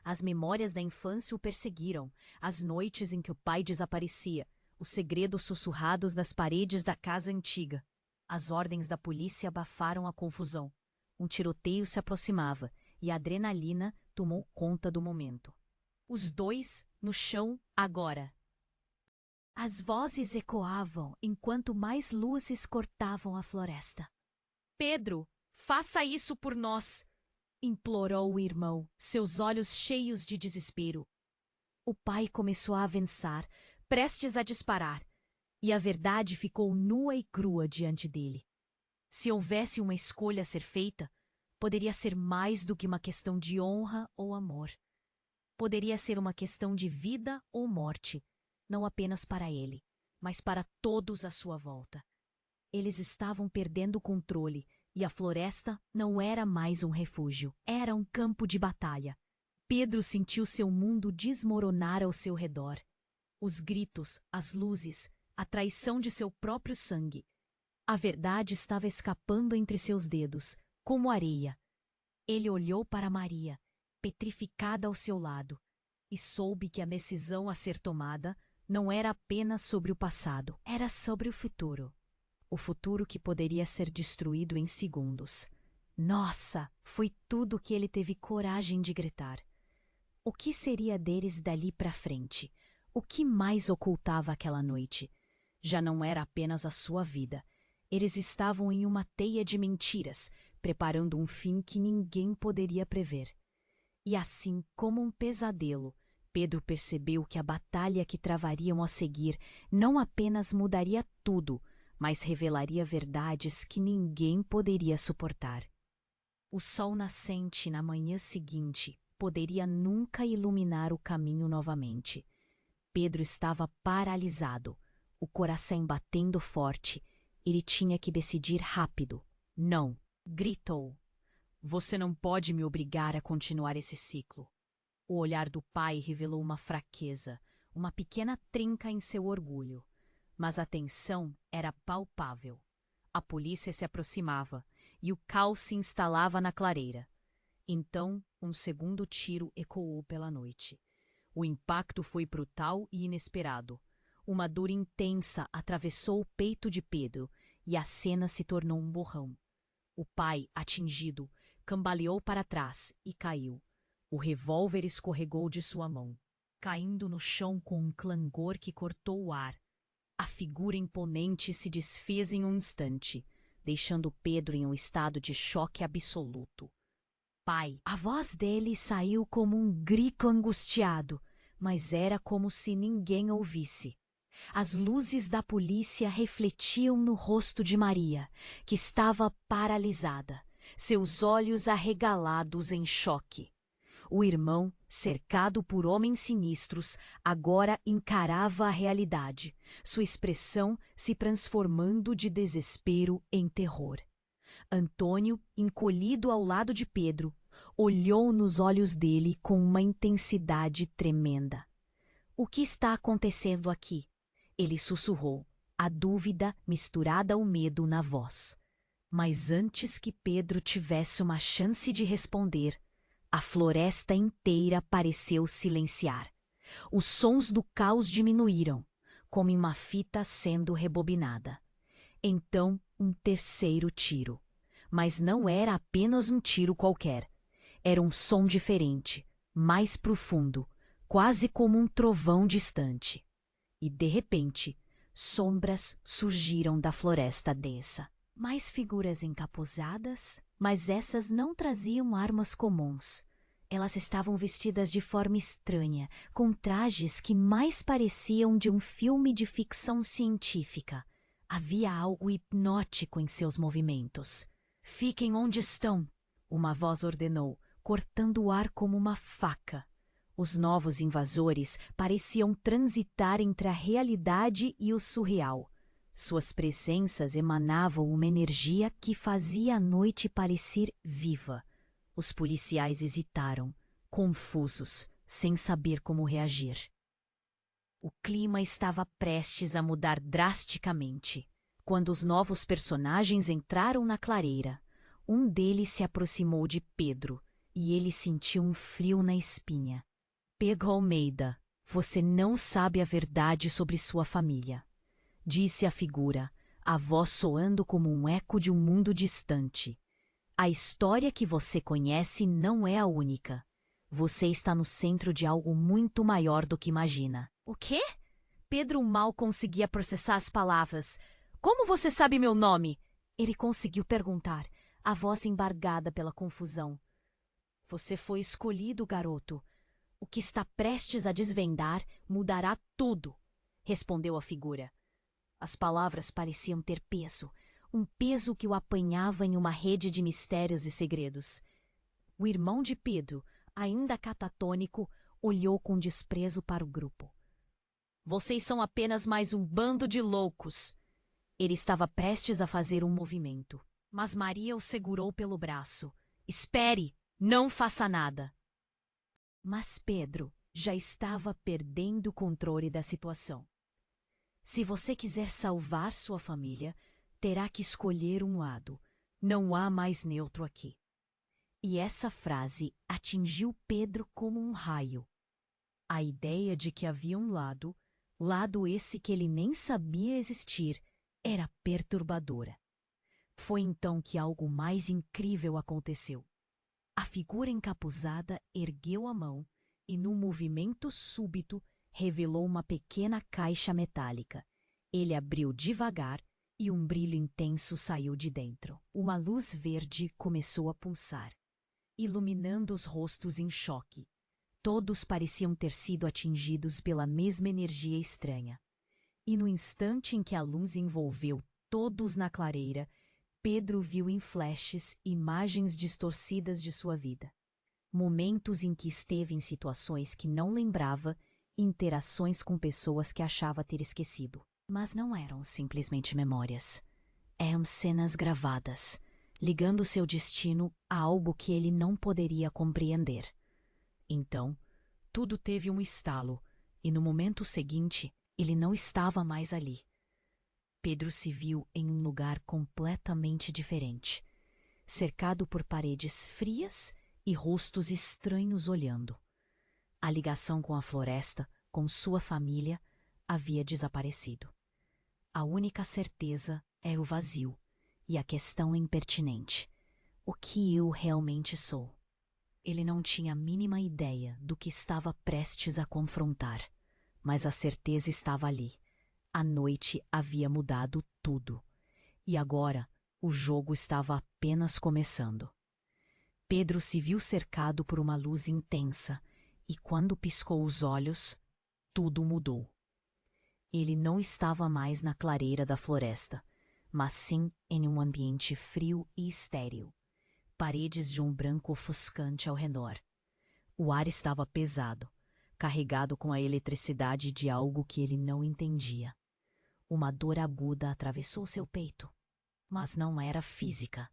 [SPEAKER 1] As memórias da infância o perseguiram, as noites em que o pai desaparecia, os segredos sussurrados nas paredes da casa antiga. As ordens da polícia abafaram a confusão. Um tiroteio se aproximava e a adrenalina tomou conta do momento. Os dois no chão agora. As vozes ecoavam enquanto mais luzes cortavam a floresta. Pedro, faça isso por nós! Implorou o irmão, seus olhos cheios de desespero. O pai começou a avançar, prestes a disparar, e a verdade ficou nua e crua diante dele. Se houvesse uma escolha a ser feita, poderia ser mais do que uma questão de honra ou amor. Poderia ser uma questão de vida ou morte, não apenas para ele, mas para todos à sua volta. Eles estavam perdendo o controle e a floresta não era mais um refúgio, era um campo de batalha. Pedro sentiu seu mundo desmoronar ao seu redor. Os gritos, as luzes, a traição de seu próprio sangue. A verdade estava escapando entre seus dedos, como areia. Ele olhou para Maria, petrificada ao seu lado, e soube que a decisão a ser tomada não era apenas sobre o passado, era sobre o futuro. O futuro que poderia ser destruído em segundos. Nossa, foi tudo o que ele teve coragem de gritar. O que seria deles dali para frente? O que mais ocultava aquela noite? Já não era apenas a sua vida. Eles estavam em uma teia de mentiras, preparando um fim que ninguém poderia prever. E assim, como um pesadelo, Pedro percebeu que a batalha que travariam a seguir não apenas mudaria tudo, mas revelaria verdades que ninguém poderia suportar. O sol nascente na manhã seguinte poderia nunca iluminar o caminho novamente. Pedro estava paralisado, o coração batendo forte. Ele tinha que decidir rápido. Não, gritou. Você não pode me obrigar a continuar esse ciclo. O olhar do pai revelou uma fraqueza, uma pequena trinca em seu orgulho. Mas a tensão era palpável. A polícia se aproximava e o caos se instalava na clareira. Então, um segundo tiro ecoou pela noite. O impacto foi brutal e inesperado. Uma dor intensa atravessou o peito de Pedro e a cena se tornou um borrão. O pai, atingido, cambaleou para trás e caiu. O revólver escorregou de sua mão, caindo no chão com um clangor que cortou o ar. A figura imponente se desfez em um instante, deixando Pedro em um estado de choque absoluto. Pai, a voz dele saiu como um grito angustiado, mas era como se ninguém ouvisse. As luzes da polícia refletiam no rosto de Maria, que estava paralisada, seus olhos arregalados em choque. O irmão, cercado por homens sinistros, agora encarava a realidade, sua expressão se transformando de desespero em terror. Antônio, encolhido ao lado de Pedro, olhou nos olhos dele com uma intensidade tremenda. O que está acontecendo aqui? Ele sussurrou, a dúvida misturada ao medo na voz. Mas antes que Pedro tivesse uma chance de responder, a floresta inteira pareceu silenciar. Os sons do caos diminuíram, como em uma fita sendo rebobinada. Então, um terceiro tiro. Mas não era apenas um tiro qualquer. Era um som diferente, mais profundo, quase como um trovão distante. E, de repente, sombras surgiram da floresta densa. Mais figuras encapuzadas, mas essas não traziam armas comuns. Elas estavam vestidas de forma estranha, com trajes que mais pareciam de um filme de ficção científica. Havia algo hipnótico em seus movimentos. Fiquem onde estão, uma voz ordenou, cortando o ar como uma faca. Os novos invasores pareciam transitar entre a realidade e o surreal. Suas presenças emanavam uma energia que fazia a noite parecer viva. Os policiais hesitaram, confusos, sem saber como reagir. O clima estava prestes a mudar drasticamente. Quando os novos personagens entraram na clareira, um deles se aproximou de Pedro e ele sentiu um frio na espinha. Pedro Almeida, você não sabe a verdade sobre sua família, disse a figura, a voz soando como um eco de um mundo distante. A história que você conhece não é a única. Você está no centro de algo muito maior do que imagina. O quê? Pedro mal conseguia processar as palavras. Como você sabe meu nome? Ele conseguiu perguntar, a voz embargada pela confusão. Você foi escolhido, garoto. O que está prestes a desvendar mudará tudo, respondeu a figura. As palavras pareciam ter peso, um peso que o apanhava em uma rede de mistérios e segredos. O irmão de Pedro, ainda catatônico, olhou com desprezo para o grupo. Vocês são apenas mais um bando de loucos. Ele estava prestes a fazer um movimento, mas Maria o segurou pelo braço. Espere, não faça nada. Mas Pedro já estava perdendo o controle da situação. Se você quiser salvar sua família, terá que escolher um lado. Não há mais neutro aqui. E essa frase atingiu Pedro como um raio. A ideia de que havia um lado esse que ele nem sabia existir, era perturbadora. Foi então que algo mais incrível aconteceu. A figura encapuzada ergueu a mão e, num movimento súbito, revelou uma pequena caixa metálica. Ele abriu devagar e um brilho intenso saiu de dentro. Uma luz verde começou a pulsar, iluminando os rostos em choque. Todos pareciam ter sido atingidos pela mesma energia estranha. E no instante em que a luz envolveu todos na clareira, Pedro viu em flashes imagens distorcidas de sua vida. Momentos em que esteve em situações que não lembrava, interações com pessoas que achava ter esquecido. Mas não eram simplesmente memórias. Eram cenas gravadas, ligando seu destino a algo que ele não poderia compreender. Então, tudo teve um estalo, e no momento seguinte, ele não estava mais ali. Pedro se viu em um lugar completamente diferente, cercado por paredes frias e rostos estranhos olhando. A ligação com a floresta, com sua família, havia desaparecido. A única certeza é o vazio e a questão impertinente. O que eu realmente sou? Ele não tinha a mínima ideia do que estava prestes a confrontar, mas a certeza estava ali. A noite havia mudado tudo, e agora o jogo estava apenas começando. Pedro se viu cercado por uma luz intensa, e quando piscou os olhos, tudo mudou. Ele não estava mais na clareira da floresta, mas sim em um ambiente frio e estéril. Paredes de um branco ofuscante ao redor. O ar estava pesado, carregado com a eletricidade de algo que ele não entendia. Uma dor aguda atravessou seu peito. Mas não era física,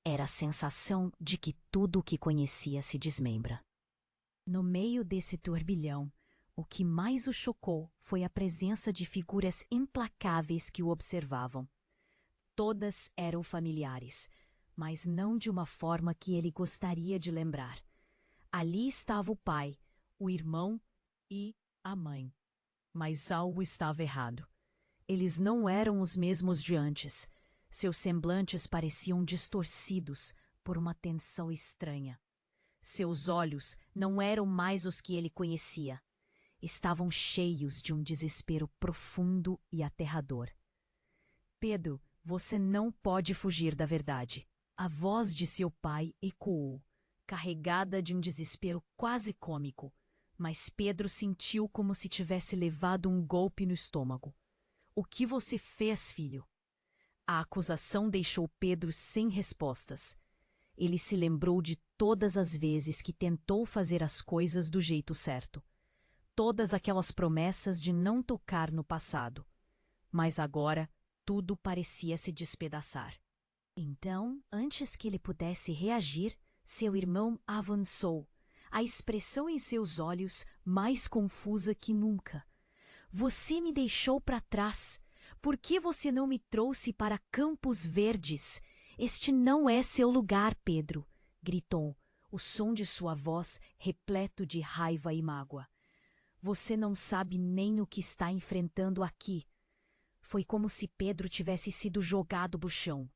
[SPEAKER 1] era a sensação de que tudo o que conhecia se desmembra. No meio desse turbilhão, o que mais o chocou foi a presença de figuras implacáveis que o observavam. Todas eram familiares, mas não de uma forma que ele gostaria de lembrar. Ali estava o pai, o irmão e a mãe. Mas algo estava errado. Eles não eram os mesmos de antes. Seus semblantes pareciam distorcidos por uma tensão estranha. Seus olhos não eram mais os que ele conhecia. Estavam cheios de um desespero profundo e aterrador. Pedro, você não pode fugir da verdade. A voz de seu pai ecoou, carregada de um desespero quase cômico, mas Pedro sentiu como se tivesse levado um golpe no estômago. O que você fez, filho? A acusação deixou Pedro sem respostas. Ele se lembrou de todas as vezes que tentou fazer as coisas do jeito certo. Todas aquelas promessas de não tocar no passado. Mas agora tudo parecia se despedaçar. Então, antes que ele pudesse reagir, seu irmão avançou, a expressão em seus olhos mais confusa que nunca. Você me deixou para trás. Por que você não me trouxe para Campos Verdes? Este não é seu lugar, Pedro, gritou, o som de sua voz repleto de raiva e mágoa. Você não sabe nem o que está enfrentando aqui. Foi como se Pedro tivesse sido jogado do chão.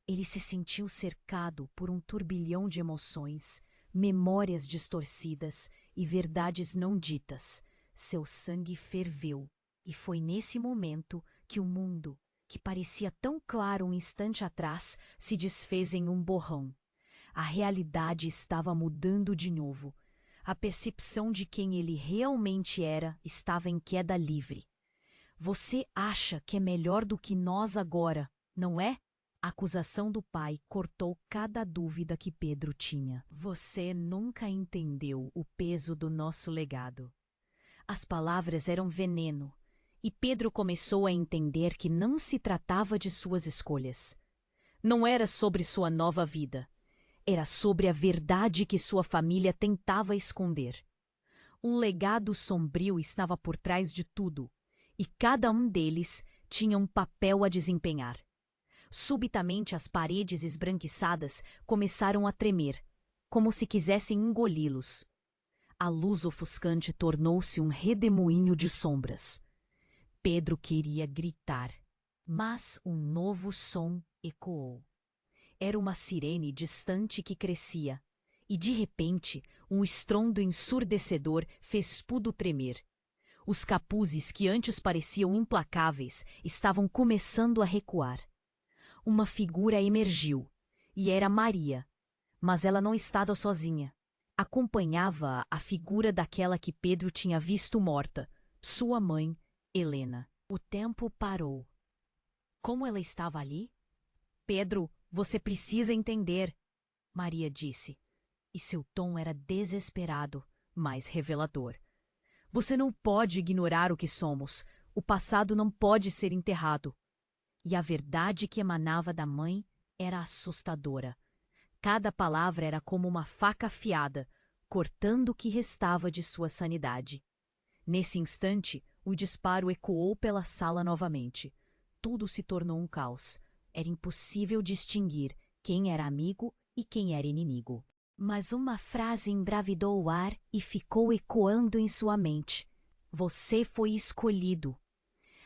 [SPEAKER 1] Ele se sentiu cercado por um turbilhão de emoções, memórias distorcidas e verdades não ditas. Seu sangue ferveu, e foi nesse momento que o mundo, que parecia tão claro um instante atrás, se desfez em um borrão. A realidade estava mudando de novo. A percepção de quem ele realmente era estava em queda livre. Você acha que é melhor do que nós agora, não é? A acusação do pai cortou cada dúvida que Pedro tinha. Você nunca entendeu o peso do nosso legado. As palavras eram veneno, e Pedro começou a entender que não se tratava de suas escolhas. Não era sobre sua nova vida. Era sobre a verdade que sua família tentava esconder. Um legado sombrio estava por trás de tudo, e cada um deles tinha um papel a desempenhar. Subitamente as paredes esbranquiçadas começaram a tremer, como se quisessem engoli-los. A luz ofuscante tornou-se um redemoinho de sombras. Pedro queria gritar, mas um novo som ecoou. Era uma sirene distante que crescia, e de repente um estrondo ensurdecedor fez tudo tremer. Os capuzes que antes pareciam implacáveis estavam começando a recuar. Uma figura emergiu, e era Maria, mas ela não estava sozinha. Acompanhava a figura daquela que Pedro tinha visto morta, sua mãe, Helena. O tempo parou. Como ela estava ali? Pedro, você precisa entender, Maria disse, e seu tom era desesperado, mas revelador. Você não pode ignorar o que somos. O passado não pode ser enterrado. E a verdade que emanava da mãe era assustadora. Cada palavra era como uma faca afiada, cortando o que restava de sua sanidade. Nesse instante, o disparo ecoou pela sala novamente. Tudo se tornou um caos. Era impossível distinguir quem era amigo e quem era inimigo. Mas uma frase engravidou o ar e ficou ecoando em sua mente. Você foi escolhido.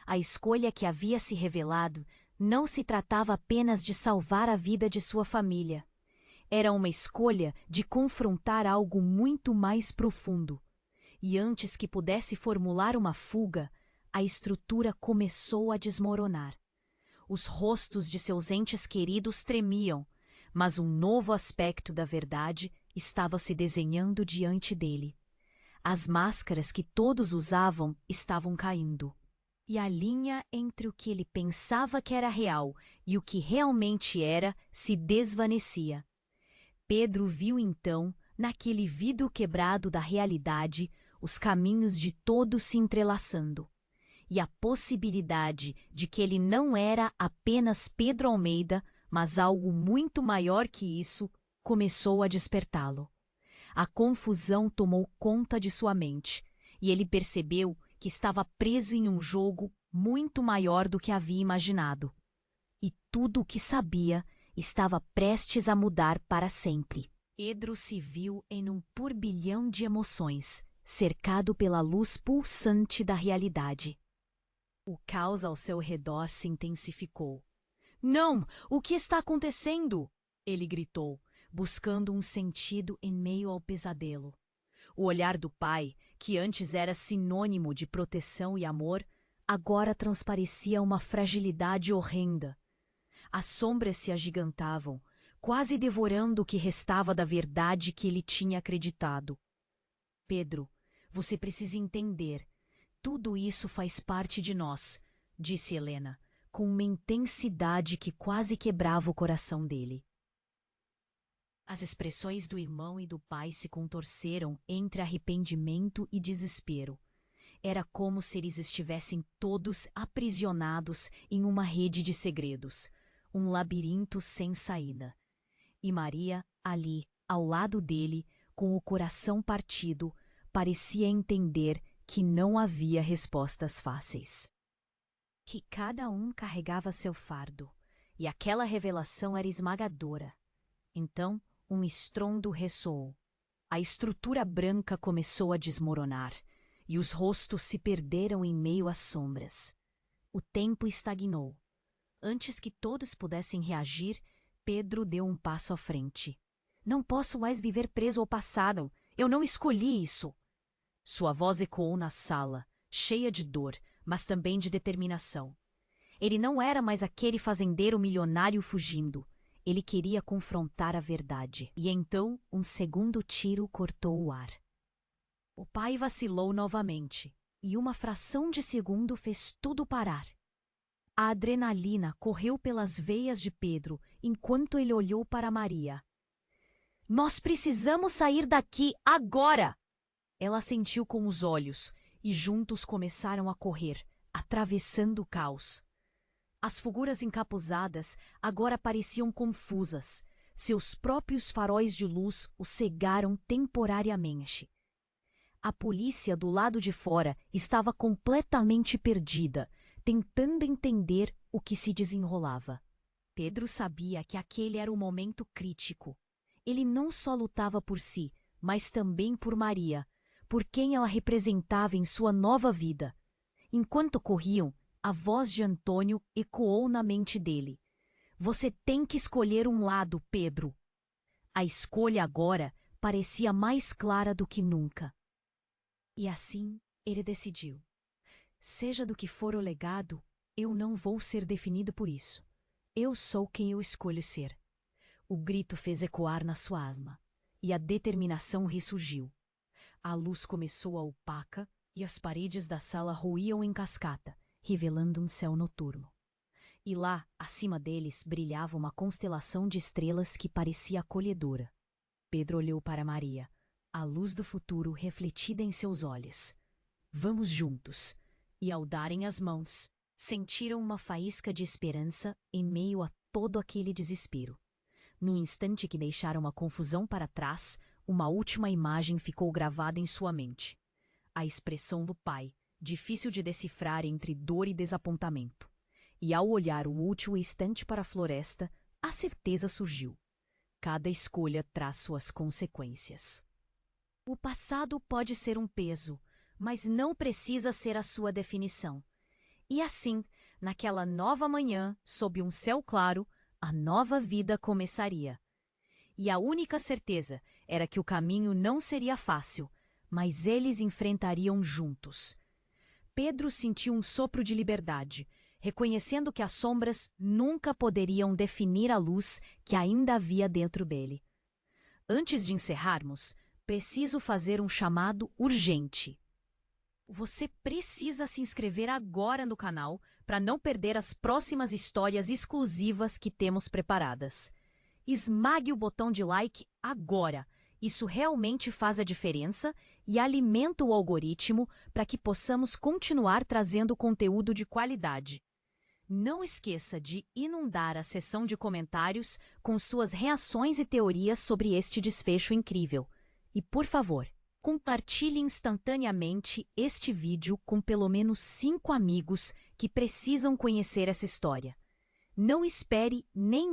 [SPEAKER 1] A escolha que havia se revelado não se tratava apenas de salvar a vida de sua família. Era uma escolha de confrontar algo muito mais profundo. E antes que pudesse formular uma fuga, a estrutura começou a desmoronar. Os rostos de seus entes queridos tremiam, mas um novo aspecto da verdade estava se desenhando diante dele. As máscaras que todos usavam estavam caindo. E a linha entre o que ele pensava que era real e o que realmente era se desvanecia. Pedro viu então, naquele vidro quebrado da realidade, os caminhos de todos se entrelaçando. E a possibilidade de que ele não era apenas Pedro Almeida, mas algo muito maior que isso, começou a despertá-lo. A confusão tomou conta de sua mente, e ele percebeu que estava preso em um jogo muito maior do que havia imaginado. E tudo o que sabia estava prestes a mudar para sempre. Pedro se viu em um turbilhão de emoções, cercado pela luz pulsante da realidade. O caos ao seu redor se intensificou. Não! O que está acontecendo? Ele gritou, buscando um sentido em meio ao pesadelo. O olhar do pai, que antes era sinônimo de proteção e amor, agora transparecia uma fragilidade horrenda. As sombras se agigantavam, quase devorando o que restava da verdade que ele tinha acreditado. Pedro, você precisa entender. Tudo isso faz parte de nós, disse Helena, com uma intensidade que quase quebrava o coração dele. As expressões do irmão e do pai se contorceram entre arrependimento e desespero. Era como se eles estivessem todos aprisionados em uma rede de segredos, um labirinto sem saída. E Maria, ali, ao lado dele, com o coração partido, parecia entender que não havia respostas fáceis. Que cada um carregava seu fardo, e aquela revelação era esmagadora. Então, um estrondo ressoou. A estrutura branca começou a desmoronar, e os rostos se perderam em meio às sombras. O tempo estagnou. Antes que todos pudessem reagir, Pedro deu um passo à frente. Não posso mais viver preso ao passado. Eu não escolhi isso. Sua voz ecoou na sala, cheia de dor, mas também de determinação. Ele não era mais aquele fazendeiro milionário fugindo. Ele queria confrontar a verdade. E então, um segundo tiro cortou o ar. O pai vacilou novamente, e uma fração de segundo fez tudo parar. A adrenalina correu pelas veias de Pedro enquanto ele olhou para Maria. Nós precisamos sair daqui agora! Ela assentiu com os olhos e juntos começaram a correr, atravessando o caos. As figuras encapuzadas agora pareciam confusas. Seus próprios faróis de luz os cegaram temporariamente. A polícia do lado de fora estava completamente perdida, tentando entender o que se desenrolava. Pedro sabia que aquele era o momento crítico. Ele não só lutava por si, mas também por Maria, por quem ela representava em sua nova vida. Enquanto corriam, a voz de Antônio ecoou na mente dele. Você tem que escolher um lado, Pedro. A escolha agora parecia mais clara do que nunca. E assim ele decidiu. Seja do que for o legado, eu não vou ser definido por isso. Eu sou quem eu escolho ser. O grito fez ecoar na sua asma, e a determinação ressurgiu. A luz começou a opaca e as paredes da sala ruíam em cascata, revelando um céu noturno. E lá, acima deles, brilhava uma constelação de estrelas que parecia acolhedora. Pedro olhou para Maria, a luz do futuro refletida em seus olhos. Vamos juntos. E ao darem as mãos, sentiram uma faísca de esperança em meio a todo aquele desespero. No instante que deixaram a confusão para trás, uma última imagem ficou gravada em sua mente. A expressão do pai, difícil de decifrar entre dor e desapontamento. E ao olhar o último instante para a floresta, a certeza surgiu. Cada escolha traz suas consequências. O passado pode ser um peso, mas não precisa ser a sua definição. E assim, naquela nova manhã, sob um céu claro, a nova vida começaria. E a única certeza era que o caminho não seria fácil, mas eles enfrentariam juntos. Pedro sentiu um sopro de liberdade, reconhecendo que as sombras nunca poderiam definir a luz que ainda havia dentro dele. Antes de encerrarmos, preciso fazer um chamado urgente. Você precisa se inscrever agora no canal para não perder as próximas histórias exclusivas que temos preparadas. Esmague o botão de like agora. Isso realmente faz a diferença e alimenta o algoritmo para que possamos continuar trazendo conteúdo de qualidade. Não esqueça de inundar a seção de comentários com suas reações e teorias sobre este desfecho incrível. E, por favor, compartilhe instantaneamente este vídeo com pelo menos 5 amigos que precisam conhecer essa história. Não espere nem